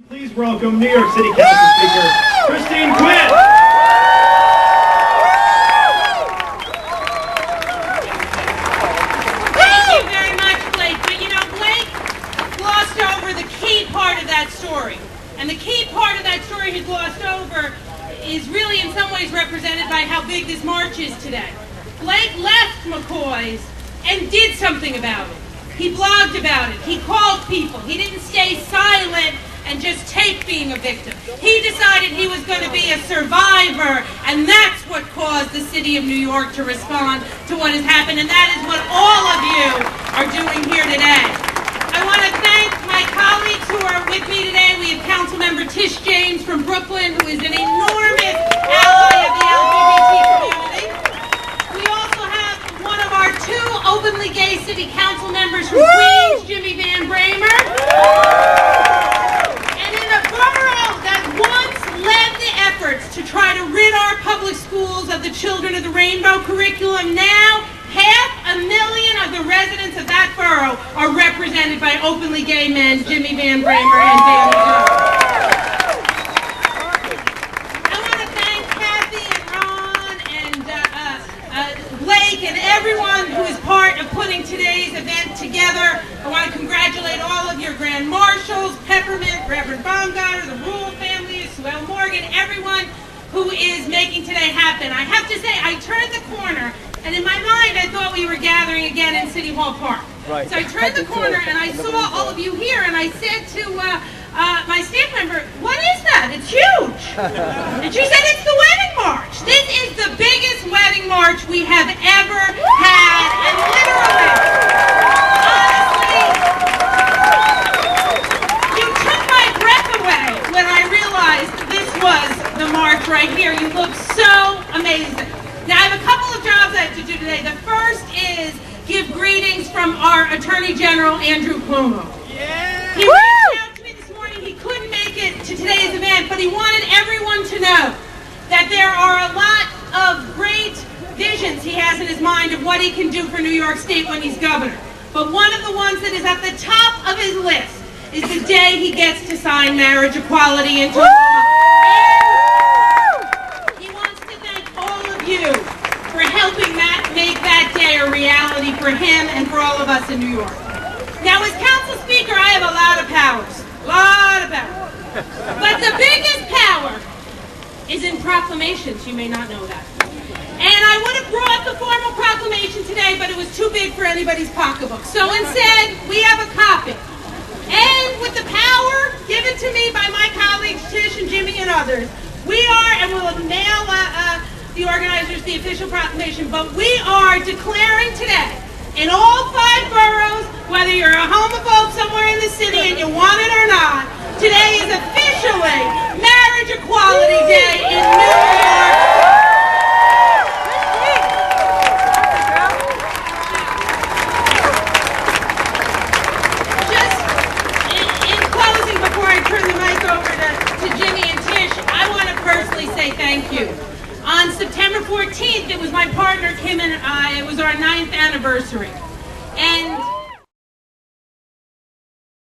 Please welcome New York City Council Speaker, Quinn. Thank you very much, Blake. But you know, Blake glossed over the key part of that story. And the key part of that story he glossed over is really in some ways represented by how big this march is today. Blake left McCoy's and did something about it. He blogged about it. He called people. He didn't stay silent and just take being a victim. He decided he was going to be a survivor, and that's what caused the city of New York to respond to what has happened, and that is what all of you are doing here today. I want to thank my colleagues who are with me today. We have Councilmember Tish James from Brooklyn, who is an enormous ally of the LGBT community. We also have one of our two openly gay city council members from Queens, Jimmy Van Bramer. To try to rid our public schools of the Children of the Rainbow curriculum. Now, 500,000 of the residents of that borough are represented by openly gay men, Jimmy Van Bramer and Danny Jones. I want to thank Kathy and Ron and Blake and everyone who is part of putting today's event together. I want to congratulate all of your grand marshals, Peppermint, Reverend Baumgartner, the Rule family, Sue L. Morgan, everyone who is making today happen. I have to say, I turned the corner, and in my mind, I thought we were gathering again in City Hall Park. Right. So I turned the corner, and I saw all of you here, and I said to my staff member, "What is that? It's huge." And she said, "It's the wedding march. This is the biggest wedding march we have ever had, and literally, honestly, you took my breath away when I realized this was the march right here. You look so amazing." Now, I have a couple of jobs I have to do today. The first is give greetings from our Attorney General, Andrew Cuomo. Yeah. He reached out to me this morning. He couldn't make it to today's event, but he wanted everyone to know that there are a lot of great visions he has in his mind of what he can do for New York State when he's governor. But one of the ones that is at the top of his list is the day he gets to sign marriage equality into law. You for helping make that day a reality for him and for all of us in New York. Now, as council speaker, I have a lot of powers. But the biggest power is in proclamations. You may not know that. And I would have brought the formal proclamation today, but it was too big for anybody's pocketbook. So instead, we have a copy. And with the power given to me by my colleagues, Tish and Jimmy and others, we are, and we'll mail the organizers the official proclamation, but we are declaring today in all 5 boroughs, whether you're a homophobe somewhere in the city and you want it or not, today is officially Marriage Equality Day in New York. Just in closing, before I turn the mic over to Jimmy and Tish, I want to personally say thank you. On September 14th, it was my partner, Kim, and I, it was our 9th anniversary.